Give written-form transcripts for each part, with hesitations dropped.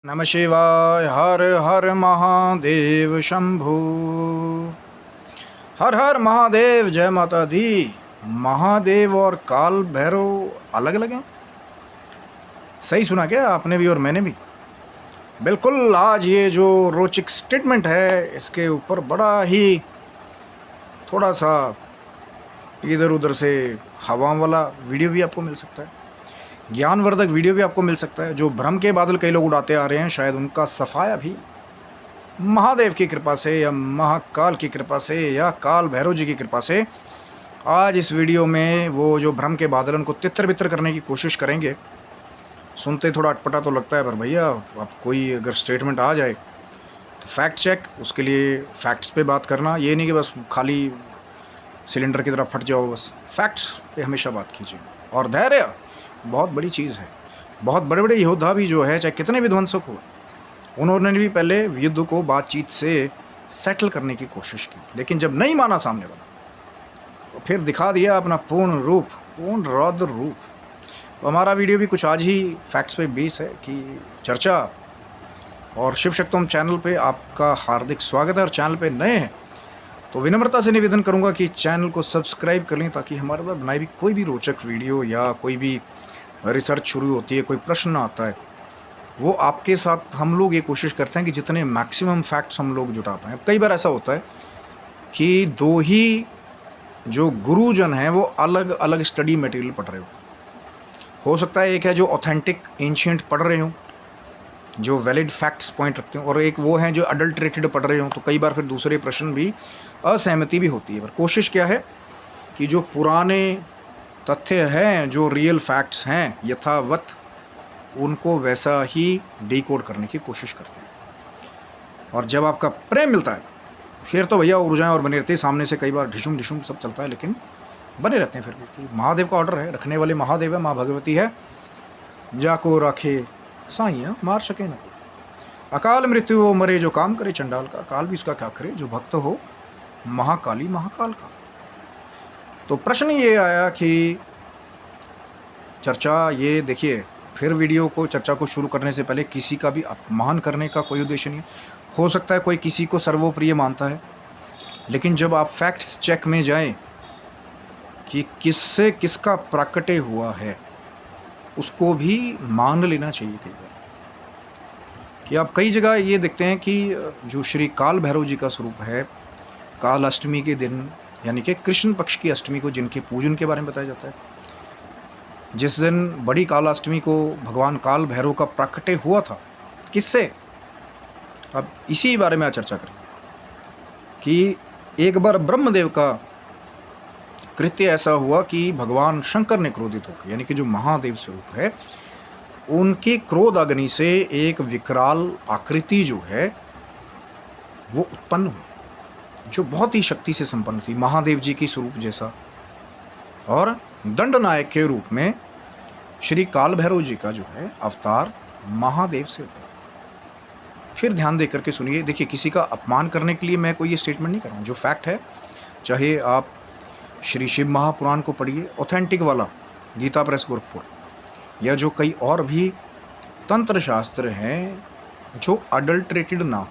नमः शिवाय। हर हर महादेव शंभु। हर हर महादेव। जय माता दी। महादेव और काल भैरव अलग अलग हैं? सही सुना क्या आपने भी और मैंने भी? बिल्कुल। आज ये जो रोचक स्टेटमेंट है इसके ऊपर बड़ा ही थोड़ा सा इधर उधर से हवा वाला वीडियो भी आपको मिल सकता है, ज्ञानवर्धक वीडियो भी आपको मिल सकता है। जो भ्रम के बादल कई लोग उड़ाते आ रहे हैं, शायद उनका सफाया भी महादेव की कृपा से या महाकाल की कृपा से या काल भैरव जी की कृपा से आज इस वीडियो में वो जो भ्रम के बादल उनको तितर बितर करने की कोशिश करेंगे। सुनते थोड़ा अटपटा तो लगता है, पर भैया अब कोई अगर स्टेटमेंट आ जाए तो फैक्ट चेक, उसके लिए फैक्ट्स पे बात करना। ये नहीं कि बस खाली सिलेंडर की तरह फट जाओ, बस फैक्ट्स पे हमेशा बात कीजिए। और धैर्य बहुत बड़ी चीज़ है। बहुत बड़े बड़े योद्धा भी जो है, चाहे कितने विध्वंसक हो, उन्होंने भी पहले युद्ध को बातचीत से सेटल करने की कोशिश की, लेकिन जब नहीं माना सामने वाला तो फिर दिखा दिया अपना पूर्ण रूप, पूर्ण रौद्र रूप। तो हमारा वीडियो भी कुछ आज ही फैक्ट्स पे बेस है कि चर्चा। और शिव शक्तोम चैनल पे आपका हार्दिक स्वागत है। और चैनल पे नए हैं तो विनम्रता से निवेदन करूंगा कि चैनल को सब्सक्राइब कर लें, ताकि हमारे द्वारा बनाई भी कोई भी रोचक वीडियो या कोई भी रिसर्च शुरू होती है, कोई प्रश्न आता है, वो आपके साथ हम लोग ये कोशिश करते हैं कि जितने मैक्सिमम फैक्ट्स हम लोग जुटा पाएँ। कई बार ऐसा होता है कि दो ही जो गुरुजन हैं वो अलग अलग स्टडी मटेरियल पढ़ रहे हो सकता है एक है जो ऑथेंटिक एंशिएंट पढ़ रहे हो, जो वैलिड फैक्ट्स पॉइंट रखते हो, और एक वो हैं जो अडल्ट्रेटेड पढ़ रहे हो। तो कई बार फिर दूसरे प्रश्न भी असहमति भी होती है। पर कोशिश क्या है कि जो पुराने तथ्य हैं, जो रियल फैक्ट्स हैं यथावत, उनको वैसा ही डिकोड करने की कोशिश करते हैं। और जब आपका प्रेम मिलता है फिर तो भैया ऊर्जाएं और बने रहती है। सामने से कई बार ढिशुम ढिशुम सब चलता है, लेकिन बने रहते हैं फिर भी। महादेव का ऑर्डर है, रखने वाले महादेव है, माँ भगवती है, जाको राखे साइया मार सके न। अकाल मृत्यु वो मरे जो काम करे चंडाल का, काल भी उसका क्या करे जो भक्त हो महाकाली महाकाल का। तो प्रश्न ये आया कि चर्चा, ये देखिए, फिर वीडियो को चर्चा को शुरू करने से पहले किसी का भी अपमान करने का कोई उद्देश्य नहीं है। हो सकता है कोई किसी को सर्वोप्रिय मानता है, लेकिन जब आप फैक्ट्स चेक में जाएं कि किससे किसका प्राकट्य हुआ है, उसको भी मान लेना चाहिए। कई बार कि आप कई जगह ये देखते हैं कि जो श्री काल भैरव जी का स्वरूप है, काल अष्टमी के दिन, यानी कि कृष्ण पक्ष की अष्टमी को, जिनके पूजन के बारे में बताया जाता है, जिस दिन बड़ी कालाष्टमी को भगवान काल भैरव का प्राकट्य हुआ था। किससे? अब इसी बारे में आज चर्चा करेंगे कि एक बार ब्रह्मदेव का कृत्य ऐसा हुआ कि भगवान शंकर ने क्रोधित होकर, यानी कि जो महादेव स्वरूप है, उनकी क्रोध अग्नि से एक विकराल आकृति जो है वो उत्पन्न हुई, जो बहुत ही शक्ति से संपन्न थी, महादेव जी की स्वरूप जैसा। और दंडनायक के रूप में श्री काल भैरव जी का जो है अवतार महादेव से हुआ। फिर ध्यान दे करके सुनिए। देखिए, किसी का अपमान करने के लिए मैं कोई ये स्टेटमेंट नहीं कर रहा हूँ। जो फैक्ट है, चाहे आप श्री शिव महापुराण को पढ़िए, ऑथेंटिक वाला, गीता प्रेस गोरखपुर, या जो कई और भी तंत्र शास्त्र हैं जो अडल्ट्रेटेड ना हो।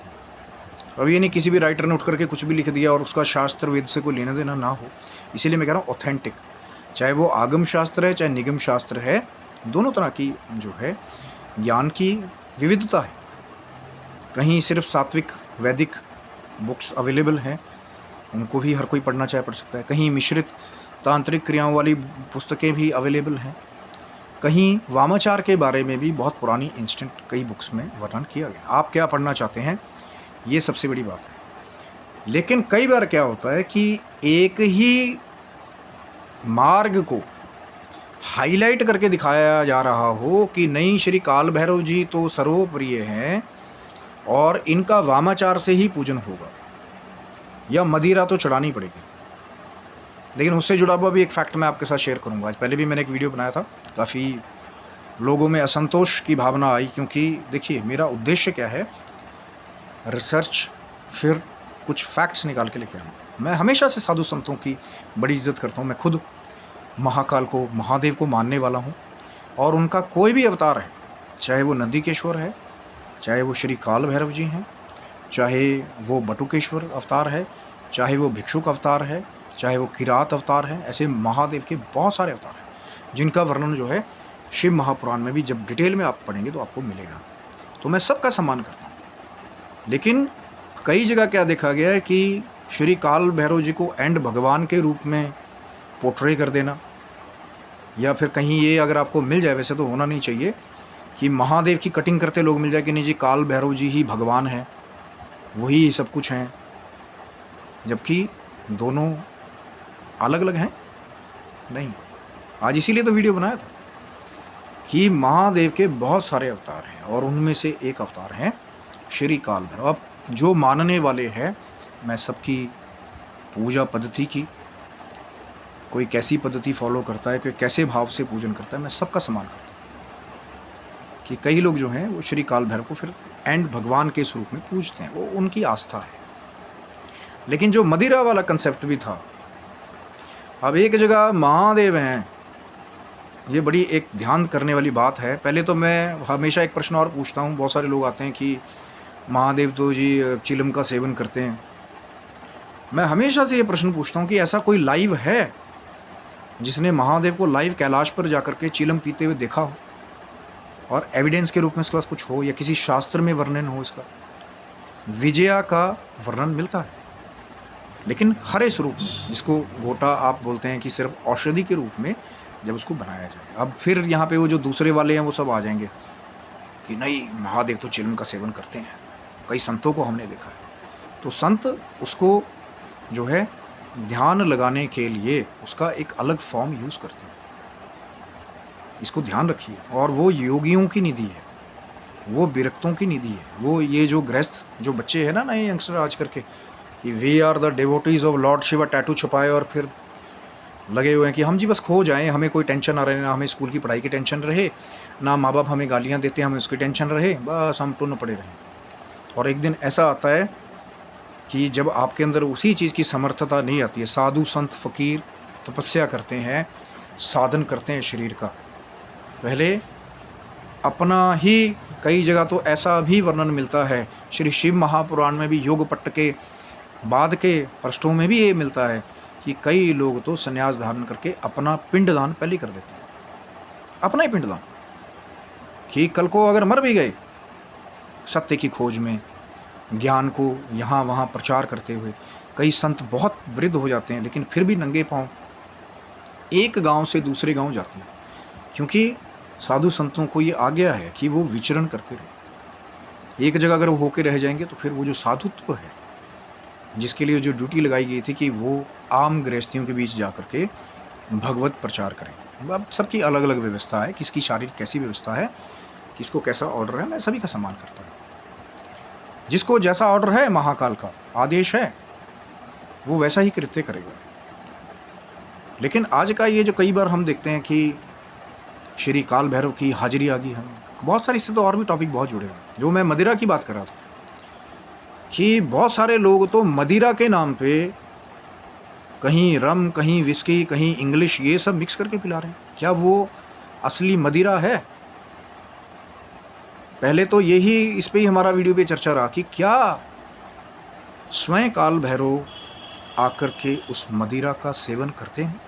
अब ये नहीं किसी भी राइटर ने उठ करके कुछ भी लिख दिया और उसका शास्त्र वेद से कोई लेना देना ना हो। इसीलिए मैं कह रहा हूँ ऑथेंटिक, चाहे वो आगम शास्त्र है चाहे निगम शास्त्र है, दोनों तरह की जो है ज्ञान की विविधता है। कहीं सिर्फ सात्विक वैदिक बुक्स अवेलेबल हैं, उनको भी हर कोई पढ़ना चाहे पढ़ सकता है। कहीं मिश्रित तांत्रिक क्रियाओं वाली पुस्तकें भी अवेलेबल हैं। कहीं वामाचार के बारे में भी बहुत पुरानी इंस्टेंट कई बुक्स में वर्णन किया गया। आप क्या पढ़ना चाहते हैं, ये सबसे बड़ी बात है। लेकिन कई बार क्या होता है कि एक ही मार्ग को हाईलाइट करके दिखाया जा रहा हो कि नहीं, श्री काल भैरव जी तो सर्वप्रिय हैं और इनका वामाचार से ही पूजन होगा, या मदिरा तो चढ़ानी पड़ेगी। लेकिन उससे जुड़ा हुआ भी एक फैक्ट मैं आपके साथ शेयर करूंगा। आज पहले भी मैंने एक वीडियो बनाया था, काफ़ी लोगों में असंतोष की भावना आई, क्योंकि देखिए मेरा उद्देश्य क्या है, रिसर्च, फिर कुछ फैक्ट्स निकाल के लेके आऊँ। मैं हमेशा से साधु संतों की बड़ी इज्जत करता हूँ। मैं खुद महाकाल को, महादेव को मानने वाला हूँ, और उनका कोई भी अवतार है, चाहे वो नंदीकेश्वर है, चाहे वो श्री काल भैरव जी हैं, चाहे वो बटुकेश्वर अवतार है, चाहे वो भिक्षुक अवतार है, चाहे वो किरात अवतार है। ऐसे महादेव के बहुत सारे अवतार हैं जिनका वर्णन जो है शिव महापुराण में भी जब डिटेल में आप पढ़ेंगे तो आपको मिलेगा। तो मैं सबका सम्मान करता हूँ, लेकिन कई जगह क्या देखा गया है कि श्री काल भैरव जी को एंड भगवान के रूप में पोर्ट्रे कर देना, या फिर कहीं ये अगर आपको मिल जाए, वैसे तो होना नहीं चाहिए, कि महादेव की कटिंग करते लोग मिल जाए कि नहीं जी काल भैरव जी ही भगवान हैं, वही सब कुछ हैं, जबकि दोनों अलग अलग हैं। नहीं, आज इसीलिए तो वीडियो बनाया था कि महादेव के बहुत सारे अवतार हैं और उनमें से एक अवतार हैं श्री काल भैरव। अब जो मानने वाले हैं, मैं सबकी पूजा पद्धति की, कोई कैसी पद्धति फॉलो करता है, कोई कैसे भाव से पूजन करता है, मैं सबका सम्मान करता हूँ। कि कई लोग जो हैं वो श्री काल भैरव को फिर एंड भगवान के स्वरूप में पूजते हैं, वो उनकी आस्था है। लेकिन जो मदिरा वाला कंसेप्ट भी था, अब एक जगह महादेव हैं, ये बड़ी एक ध्यान करने वाली बात है। पहले तो मैं हमेशा एक प्रश्न और पूछता हूँ, बहुत सारे लोग आते हैं कि महादेव तो जी चिलम का सेवन करते हैं। मैं हमेशा से ये प्रश्न पूछता हूँ कि ऐसा कोई लाइव है जिसने महादेव को लाइव कैलाश पर जाकर के चिलम पीते हुए देखा हो और एविडेंस के रूप में इसके पास कुछ हो, या किसी शास्त्र में वर्णन हो इसका? विजया का वर्णन मिलता है, लेकिन हरे स्वरूप में, जिसको गोटा आप बोलते हैं, कि सिर्फ औषधि के रूप में जब उसको बनाया जाए। अब फिर यहाँ पे वो जो दूसरे वाले हैं वो सब आ जाएंगे कि नहीं महादेव तो चिलम का सेवन करते हैं, कई संतों को हमने देखा है। तो संत उसको जो है ध्यान लगाने के लिए उसका एक अलग फॉर्म यूज़ करते हैं, इसको ध्यान रखिए। और वो योगियों की निधि है, वो विरक्तों की निधि है। वो ये जो गृहस्थ जो बच्चे हैं ना, नए यंगस्टर आज करके, कि we are the devotees of lord Shiva, tattoo छुपाए और फिर लगे हुए हैं कि हम जी बस खो जाएं, हमें कोई टेंशन ना रहे, ना हमें स्कूल की पढ़ाई की टेंशन रहे, ना माँ बाप हमें गालियाँ देते हैं हमें उसकी टेंशन रहे, बस हम टुन पड़े रहें। और एक दिन ऐसा आता है कि जब आपके अंदर उसी चीज़ की समर्थता नहीं आती है, साधु संत फकीर तपस्या करते हैं, साधन करते हैं शरीर का, पहले अपना ही, कई जगह तो ऐसा भी वर्णन मिलता है श्री शिव महापुराण में भी, योग पट्ट के बाद के पृष्ठों में भी ये मिलता है कि कई लोग तो संन्यास धारण करके अपना पिंडदान पहले कर देते हैं, अपना ही पिंडदान, कि कल को अगर मर भी गए सत्य की खोज में, ज्ञान को यहाँ वहाँ प्रचार करते हुए। कई संत बहुत वृद्ध हो जाते हैं लेकिन फिर भी नंगे पांव एक गांव से दूसरे गांव जाते हैं, क्योंकि साधु संतों को ये आज्ञा है कि वो विचरण करते रहे। एक जगह अगर वो होके रह जाएंगे तो फिर वो जो साधुत्व है, जिसके लिए जो ड्यूटी लगाई गई थी कि वो आम गृहस्थियों के बीच जा कर के भगवत प्रचार करें। अब सबकी अलग अलग व्यवस्था है, किसकी शारीरिक कैसी व्यवस्था है, किसको कैसा ऑर्डर है, मैं सभी का सम्मान करता हूँ। जिसको जैसा ऑर्डर है, महाकाल का आदेश है, वो वैसा ही कृत्य करेगा। लेकिन आज का ये जो कई बार हम देखते हैं कि श्री काल भैरव की हाजिरी आ गई, हम बहुत सारी, इससे तो और भी टॉपिक बहुत जुड़े हैं। जो मैं मदिरा की बात कर रहा था कि बहुत सारे लोग तो मदिरा के नाम पे कहीं रम, कहीं विस्की, कहीं इंग्लिश, ये सब मिक्स करके पिला रहे हैं। क्या वो असली मदिरा है? पहले तो यही, इस पे ही हमारा वीडियो पे चर्चा रहा कि क्या स्वयं काल भैरव आकर के उस मदिरा का सेवन करते हैं,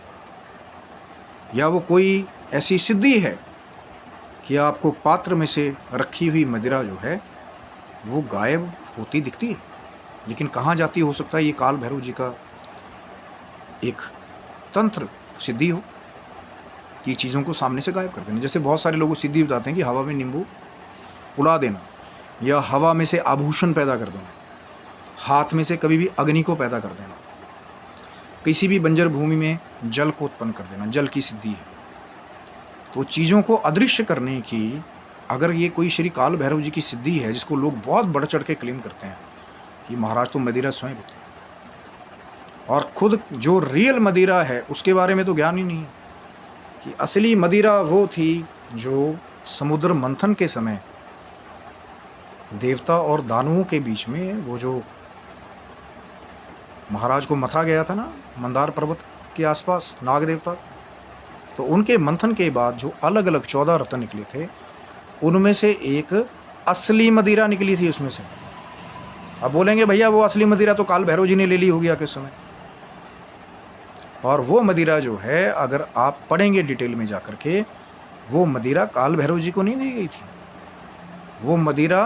या वो कोई ऐसी सिद्धि है कि आपको पात्र में से रखी हुई मदिरा जो है वो गायब होती दिखती है, लेकिन कहाँ जाती हो सकता है ये काल भैरव जी का एक तंत्र सिद्धि हो कि चीज़ों को सामने से गायब कर देना। जैसे बहुत सारे लोग सिद्धि बताते हैं कि हवा में नींबू उड़ा देना, या हवा में से आभूषण पैदा कर देना, हाथ में से कभी भी अग्नि को पैदा कर देना, किसी भी बंजर भूमि में जल को उत्पन्न कर देना, जल की सिद्धि है। तो चीज़ों को अदृश्य करने की अगर ये कोई श्री काल भैरव जी की सिद्धि है, जिसको लोग बहुत बढ़ चढ़ के क्लेम करते हैं कि महाराज तो मदिरा स्वयं पीते हैं, और खुद जो रियल मदिरा है उसके बारे में तो ज्ञान ही नहीं है कि असली मदिरा वो थी जो समुद्र मंथन के समय देवता और दानवों के बीच में, वो जो महाराज को मथा गया था ना मंदार पर्वत के आसपास नाग देवता, तो उनके मंथन के बाद जो अलग अलग 14 रत्न निकले थे, उनमें से एक असली मदिरा निकली थी उसमें से। अब बोलेंगे भैया वो असली मदिरा तो काल भैरव जी ने ले ली होगी आके समय। और वो मदिरा जो है, अगर आप पढ़ेंगे डिटेल में जाकर के, वो मदिरा काल भैरव जी को नहीं दी गई थी, वो मदिरा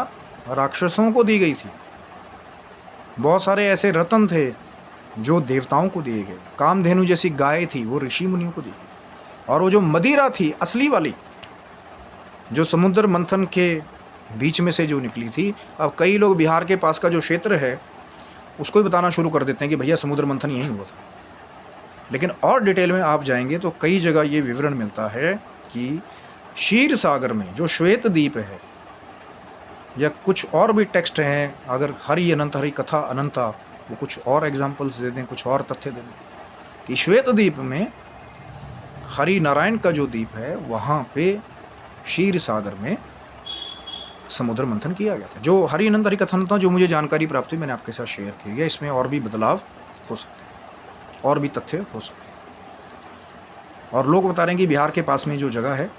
राक्षसों को दी गई थी। बहुत सारे ऐसे रत्न थे जो देवताओं को दिए गए। कामधेनु जैसी गाय थी, वो ऋषि मुनियों को दी गई। और वो जो मदिरा थी असली वाली, जो समुद्र मंथन के बीच में से जो निकली थी, अब कई लोग बिहार के पास का जो क्षेत्र है उसको भी बताना शुरू कर देते हैं कि भैया समुद्र मंथन यहीं हुआ था। लेकिन और डिटेल में आप जाएंगे तो कई जगह ये विवरण मिलता है कि क्षीर सागर में जो श्वेत द्वीप है, या कुछ और भी टेक्स्ट हैं, अगर हरि अनंत हरि कथा अनंता, वो कुछ और एग्जाम्पल्स दे दें, कुछ और तथ्य दे दें कि श्वेत द्वीप में हरि नारायण का जो द्वीप है वहाँ पे क्षीर सागर में समुद्र मंथन किया गया था। जो हरि अनंत हरि कथा अनंता जो मुझे जानकारी प्राप्त हुई मैंने आपके साथ शेयर की है। इसमें और भी बदलाव हो सकते हैं, और भी तथ्य हो सकते हैं। और लोग बता रहे हैं कि बिहार के पास में जो जगह है,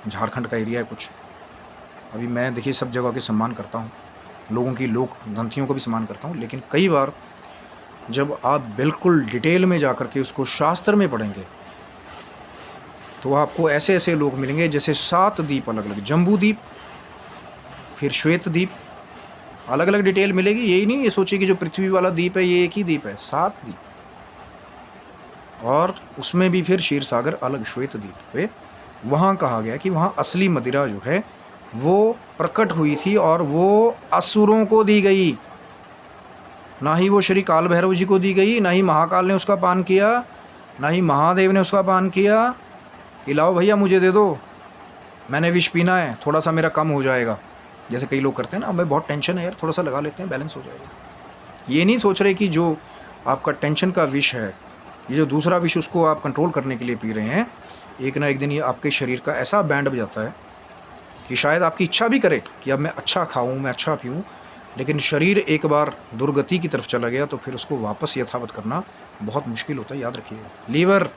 झारखंड का एरिया है कुछ। अभी मैं देखिए सब जगह के सम्मान करता हूँ, लोगों की लोक ग्रंथियों को भी सम्मान करता हूँ, लेकिन कई बार जब आप बिल्कुल डिटेल में जाकर के उसको शास्त्र में पढ़ेंगे तो आपको ऐसे ऐसे लोग मिलेंगे जैसे 7 द्वीप अलग अलग, जम्बू द्वीप, फिर श्वेत द्वीप, अलग अलग डिटेल मिलेगी। यही नहीं ये सोचिए कि जो पृथ्वी वाला द्वीप है ये एक ही द्वीप है, 7 द्वीप, और उसमें भी फिर क्षीर सागर अलग श्वेत द्वीप पे। वहाँ कहा गया कि वहाँ असली मदिरा जो है वो प्रकट हुई थी और वो असुरों को दी गई, ना ही वो श्री काल भैरव जी को दी गई, ना ही महाकाल ने उसका पान किया, ना ही महादेव ने उसका पान किया कि लाओ भैया मुझे दे दो, मैंने विष पीना है, थोड़ा सा मेरा कम हो जाएगा, जैसे कई लोग करते हैं ना, हमें बहुत टेंशन है यार, थोड़ा सा लगा लेते हैं बैलेंस हो जाएगा। ये नहीं सोच रहे कि जो आपका टेंशन का विष है, ये जो दूसरा विष उसको आप कंट्रोल करने के लिए पी रहे हैं, एक ना एक दिन ये आपके शरीर का ऐसा बैंड बजाता है कि शायद आपकी इच्छा भी करे कि अब मैं अच्छा खाऊं, मैं अच्छा पीऊं, लेकिन शरीर एक बार दुर्गति की तरफ चला गया तो फिर उसको वापस यथावत करना बहुत मुश्किल होता है। याद रखिएगा। लीवर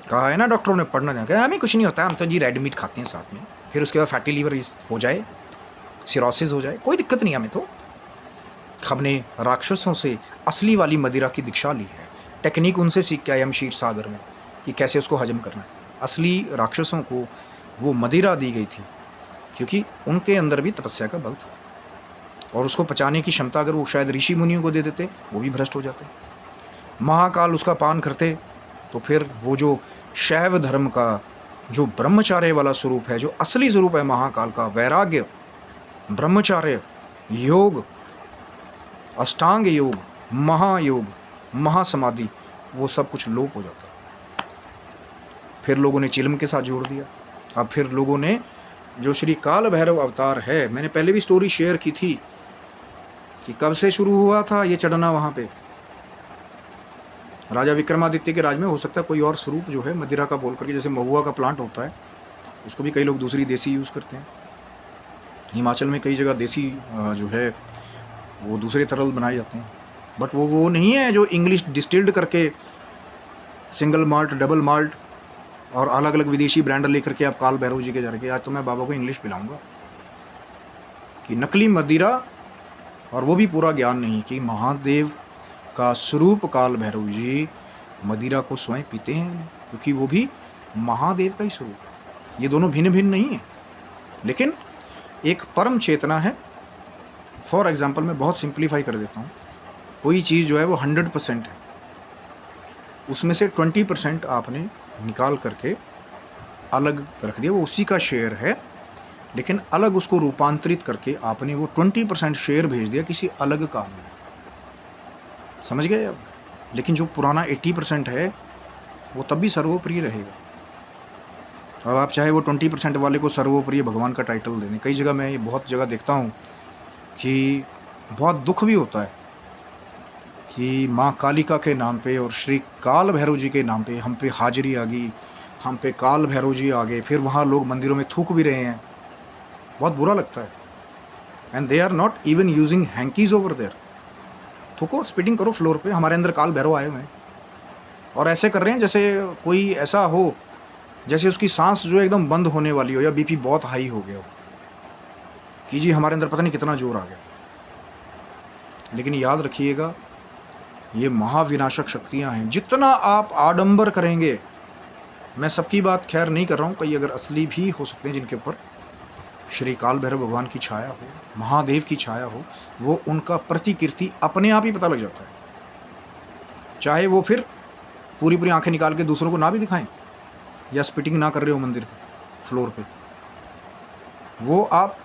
कहा है ना डॉक्टरों ने, पढ़ना नहीं कहा हमें कुछ नहीं होता है, हम तो जी रेड मीट खाते हैं साथ में, फिर उसके बाद फैटी लीवर हो जाए, सिरोसिस हो जाए, कोई दिक्कत नहीं हमें तो। हमने राक्षसों से असली वाली मदिरा की दीक्षा ली है, टेक्निक उनसे सीख के आए हम क्षीर सागर में कि कैसे उसको हजम करना है। असली राक्षसों को वो मदिरा दी गई थी क्योंकि उनके अंदर भी तपस्या का बल था, और उसको पचाने की क्षमता अगर वो शायद ऋषि मुनियों को दे देते वो भी भ्रष्ट हो जाते। महाकाल उसका पान करते तो फिर वो जो शैव धर्म का जो ब्रह्मचार्य वाला स्वरूप है, जो असली स्वरूप है महाकाल का, वैराग्य, ब्रह्मचार्य, योग, अष्टांग योग, महायोग, महासमाधि, वो सब कुछ लोप हो जाता। फिर लोगों ने चिलम के साथ जोड़ दिया। अब फिर लोगों ने जो श्री काल भैरव अवतार है, मैंने पहले भी स्टोरी शेयर की थी कि कब से शुरू हुआ था ये चढ़ना वहाँ पे, राजा विक्रमादित्य के राज में। हो सकता है कोई और स्वरूप जो है मदिरा का बोल करके, जैसे महुआ का प्लांट होता है उसको भी कई लोग दूसरी देसी यूज़ करते हैं। हिमाचल में कई जगह देसी जो है वो दूसरे तरल बनाए जाते हैं, बट वो नहीं है जो इंग्लिश डिस्टिल्ड करके सिंगल माल्ट, डबल माल्ट और अलग अलग विदेशी ब्रांड लेकर के आप काल भैरव जी के जा रहे, आज तो मैं बाबा को इंग्लिश पिलाऊंगा कि नकली मदिरा, और वो भी पूरा ज्ञान नहीं कि महादेव का स्वरूप काल भैरव जी मदिरा को स्वयं पीते हैं, क्योंकि वो भी महादेव का ही स्वरूप है। ये दोनों भिन्न भिन्न नहीं है, लेकिन एक परम चेतना है। फॉर एग्जाम्पल मैं बहुत सिंप्लीफाई कर देता हूँ, कोई चीज़ जो है वो 100% है, उसमें से 20% आपने निकाल करके अलग रख दिया, वो उसी का शेयर है, लेकिन अलग उसको रूपांतरित करके आपने वो 20% शेयर भेज दिया किसी अलग काम में। समझ गए अब? लेकिन जो पुराना 80% है वो तब भी सर्वोप्रिय रहेगा। अब आप चाहे वो 20% वाले को सर्वोप्रिय भगवान का टाइटल दे दें। कई जगह मैं ये बहुत जगह देखता हूँ कि बहुत दुख भी होता है कि माँ कालिका के नाम पे और श्री काल भैरव जी के नाम पे हम पे हाजिरी आ गई, हम पे काल भैरव जी आ गए, फिर वहाँ लोग मंदिरों में थूक भी रहे हैं। बहुत बुरा लगता है। And they are not even using hankies over there. थूको, स्पिटिंग करो फ्लोर पे, हमारे अंदर काल भैरव आए हुए हैं, और ऐसे कर रहे हैं जैसे कोई ऐसा हो जैसे उसकी सांस जो एकदम बंद होने वाली हो या बीपी बहुत हाई हो गया हो। कि जी हमारे अंदर पता नहीं कितना जोर आ गया। लेकिन याद रखिएगा, ये महाविनाशक शक्तियाँ हैं। जितना आप आडंबर करेंगे, मैं सबकी बात खैर नहीं कर रहा हूँ, कई अगर असली भी हो सकते हैं जिनके ऊपर श्री काल भैरव भगवान की छाया हो, महादेव की छाया हो, वो उनका प्रतिकृति अपने आप ही पता लग जाता है। चाहे वो फिर पूरी पूरी आंखें निकाल के दूसरों को ना भी दिखाएं, या स्पिटिंग ना कर रहे हो मंदिर पे, फ्लोर पे,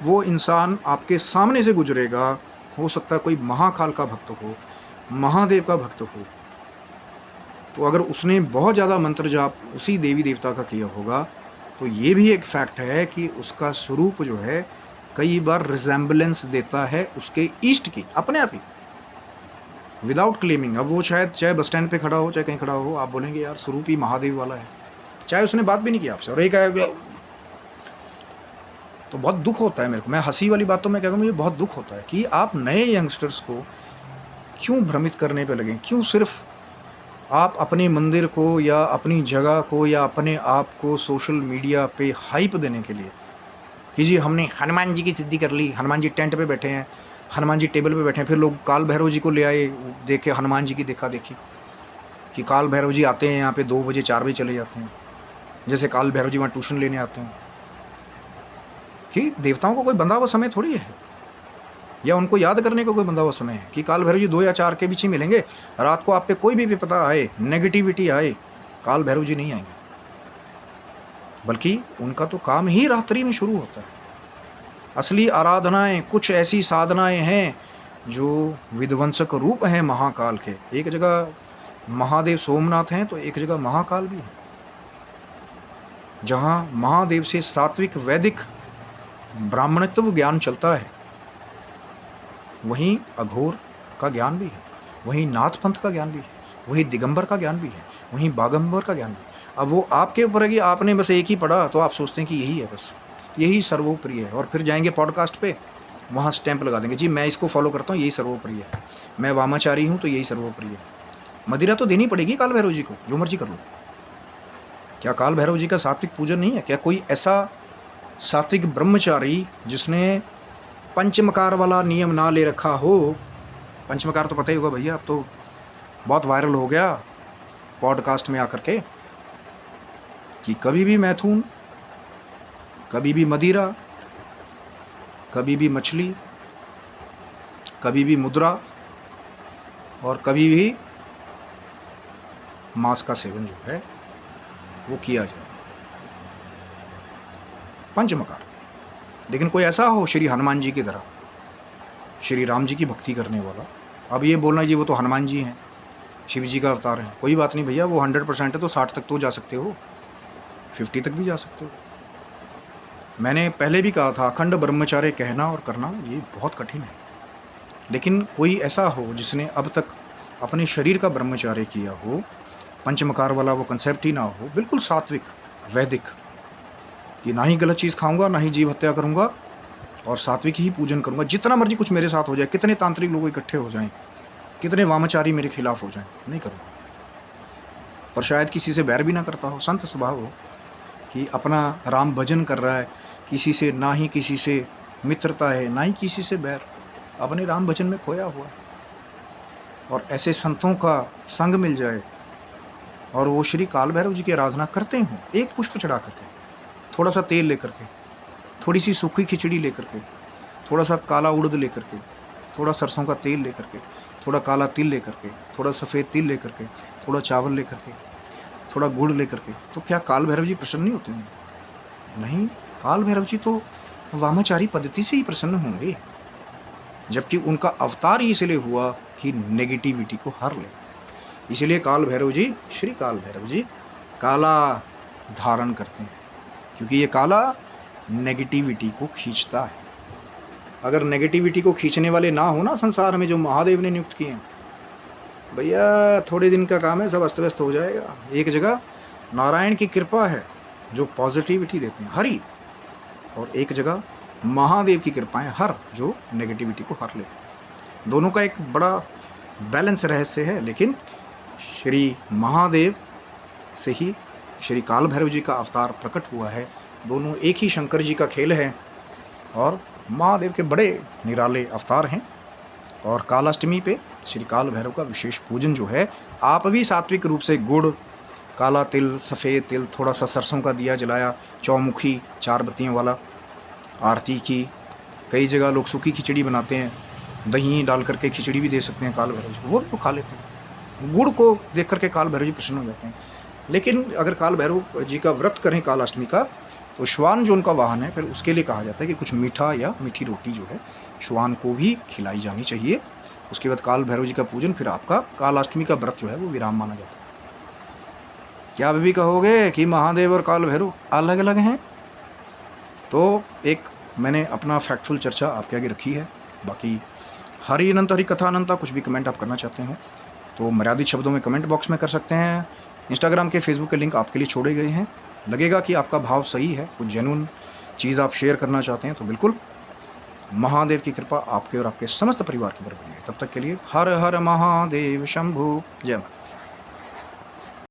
वो इंसान आपके सामने से गुजरेगा। हो सकता है कोई महाकाल का भक्त हो, महादेव का भक्त हो, तो अगर उसने बहुत ज़्यादा मंत्र जाप उसी देवी देवता का किया होगा, तो ये भी एक फैक्ट है कि उसका स्वरूप जो है कई बार रिजेम्बलेंस देता है उसके ईष्ट की, अपने आप ही, विदाउट क्लेमिंग। अब वो शायद चाहे बस स्टैंड पे खड़ा हो, चाहे कहीं खड़ा हो, आप बोलेंगे यार स्वरूप ही महादेव वाला है, चाहे उसने बात भी नहीं की आपसे, और एक तो बहुत दुख होता है मेरे को। मैं हंसी वाली बात तो मैं कहता हूँ, मुझे बहुत दुख होता है कि आप नए यंगस्टर्स को क्यों भ्रमित करने पे लगे। क्यों सिर्फ आप अपने मंदिर को या अपनी जगह को या अपने आप को सोशल मीडिया पे हाइप देने के लिए कि जी हमने हनुमान जी की सिद्धि कर ली, हनुमान जी टेंट पे बैठे हैं, हनुमान जी टेबल पे बैठे हैं, फिर लोग काल भैरव जी को ले आए, देखे हनुमान जी की देखा देखी कि काल भैरव जी आते हैं यहाँ पे 2 बजे 4 बजे चले जाते हैं, जैसे काल भैरव जी वहाँ ट्यूशन लेने आते हैं। कि देवताओं को कोई बंधा हुआ समय थोड़ी है, या उनको याद करने का कोई बंधा हुआ समय है कि काल भैरव जी 2 या 4 के बीच ही मिलेंगे। रात को आप पे कोई भी विपदा आए, नेगेटिविटी आए, काल भैरव जी नहीं आएंगे, बल्कि उनका तो काम ही रात्रि में शुरू होता है। असली आराधनाएं कुछ ऐसी साधनाएं हैं जो विध्वंसक रूप हैं महाकाल के। एक जगह महादेव सोमनाथ हैं तो एक जगह महाकाल भी है, जहाँ महादेव से सात्विक वैदिक ब्राह्मणत्व ज्ञान चलता है, वहीं अघोर का ज्ञान भी है, वहीं नाथ पंथ का ज्ञान भी है, वहीं दिगंबर का ज्ञान भी है, वहीं बागंबर का ज्ञान भी है। अब वो आपके ऊपर है कि आपने बस एक ही पढ़ा तो आप सोचते हैं कि यही है, बस यही सर्वोप्रिय है, और फिर जाएंगे पॉडकास्ट पे, वहाँ स्टैंप लगा देंगे, जी मैं इसको फॉलो करता हूँ, यही सर्वोप्रिय है, मैं वामाचारी हूँ तो यही सर्वोप्रिय है। मदिरा तो देनी पड़ेगी काल भैरव जी को, जो मर्जी कर लो। क्या काल भैरव जी का सात्विक पूजन नहीं है? क्या कोई ऐसा सात्विक ब्रह्मचारी जिसने पंचमकार वाला नियम ना ले रखा हो? पंचमकार तो पता ही होगा भैया, अब तो बहुत वायरल हो गया पॉडकास्ट में आकर के, कि कभी भी मैथुन, कभी भी मदिरा, कभी भी मछली, कभी भी मुद्रा, और कभी भी मांस का सेवन जो है वो किया जाए, पंचमकार। लेकिन कोई ऐसा हो श्री हनुमान जी की तरह, श्री राम जी की भक्ति करने वाला, अब ये बोलना जी वो तो हनुमान जी हैं, शिव जी का अवतार है, कोई बात नहीं भैया, वो 100% है तो 60 तक तो जा सकते हो, 50 तक भी जा सकते हो। मैंने पहले भी कहा था, अखंड ब्रह्मचार्य कहना और करना ये बहुत कठिन है, लेकिन कोई ऐसा हो जिसने अब तक अपने शरीर का ब्रह्मचार्य किया हो, पंचमकार वाला वो कंसेप्ट ही ना हो, बिल्कुल सात्विक वैदिक, कि ना ही गलत चीज़ खाऊंगा, ना ही जीव हत्या करूंगा, और सात्विक ही पूजन करूंगा, जितना मर्जी कुछ मेरे साथ हो जाए, कितने तांत्रिक लोग इकट्ठे हो जाएं, कितने वामाचारी मेरे खिलाफ हो जाएं, नहीं करूँगा। और शायद किसी से बैर भी ना करता हो, संत स्वभाव हो कि अपना राम भजन कर रहा है, किसी से ना ही किसी से मित्रता है, ना ही किसी से बैर, अपने राम भजन में खोया हुआ है। और ऐसे संतों का संग मिल जाए और वो श्री काल भैरव जी की आराधना करते हों, एक पुष्प चढ़ा करके, थोड़ा सा तेल लेकर के, थोड़ी सी सूखी खिचड़ी लेकर के, थोड़ा सा काला उड़द लेकर के, थोड़ा सरसों का तेल लेकर के, थोड़ा काला तिल लेकर के, थोड़ा सफ़ेद तिल लेकर के, थोड़ा चावल लेकर के, थोड़ा गुड़ लेकर के, तो क्या काल भैरव जी प्रसन्न नहीं होते हैं? नहीं, काल भैरव जी तो वामाचारी पद्धति से ही प्रसन्न होंगे, जबकि उनका अवतार ही इसलिए हुआ कि नेगेटिविटी को हर ले। इसलिए काल भैरव जी, श्री काल भैरव जी काला धारण करते हैं, क्योंकि ये काला नेगेटिविटी को खींचता है। अगर नेगेटिविटी को खींचने वाले ना हो ना संसार में, जो महादेव ने नियुक्त किए हैं, भैया थोड़े दिन का काम है, सब अस्त व्यस्त हो जाएगा। एक जगह नारायण की कृपा है जो पॉजिटिविटी देते हैं, हरि, और एक जगह महादेव की कृपाएं हर, जो नेगेटिविटी को हर ले। दोनों का एक बड़ा बैलेंस रहस्य है, लेकिन श्री महादेव से ही श्री काल भैरव जी का अवतार प्रकट हुआ है। दोनों एक ही शंकर जी का खेल है, और महादेव के बड़े निराले अवतार हैं। और कालाष्टमी पे श्री काल भैरव का विशेष पूजन जो है, आप भी सात्विक रूप से गुड़, काला तिल, सफ़ेद तिल, थोड़ा सा सरसों का दिया जलाया, चौमुखी 4 बत्तियों वाला आरती की। कई जगह लोग सूखी खिचड़ी बनाते हैं, दही डाल करके खिचड़ी भी दे सकते हैं काल भैरव जी को, वो तो खा लेते हैं। गुड़ को देख करके काल भैरव जी प्रसन्न हो जाते हैं। लेकिन अगर काल भैरव जी का व्रत करें कालाष्टमी का, तो श्वान जो उनका वाहन है, फिर उसके लिए कहा जाता है कि कुछ मीठा या मीठी रोटी जो है श्वान को भी खिलाई जानी चाहिए। उसके बाद काल भैरव जी का पूजन, फिर आपका कालाष्टमी का व्रत जो है वो विराम माना जाता है। क्या अभी भी कहोगे कि महादेव और काल भैरव अलग अलग हैं? तो एक मैंने अपना फैक्टफुल चर्चा आपके आगे रखी है। बाकी हरि अनंत हरि कथा अनंता, कुछ भी कमेंट आप करना चाहते हैं तो मर्यादित शब्दों में कमेंट बॉक्स में कर सकते हैं। इंस्टाग्राम के, फेसबुक के लिंक आपके लिए छोड़े गए हैं। लगेगा कि आपका भाव सही है, कुछ जेन्युइन चीज़ आप शेयर करना चाहते हैं, तो बिल्कुल महादेव की कृपा आपके और आपके समस्त परिवार की बरकत है। तब तक के लिए हर हर महादेव शंभु, जय माता।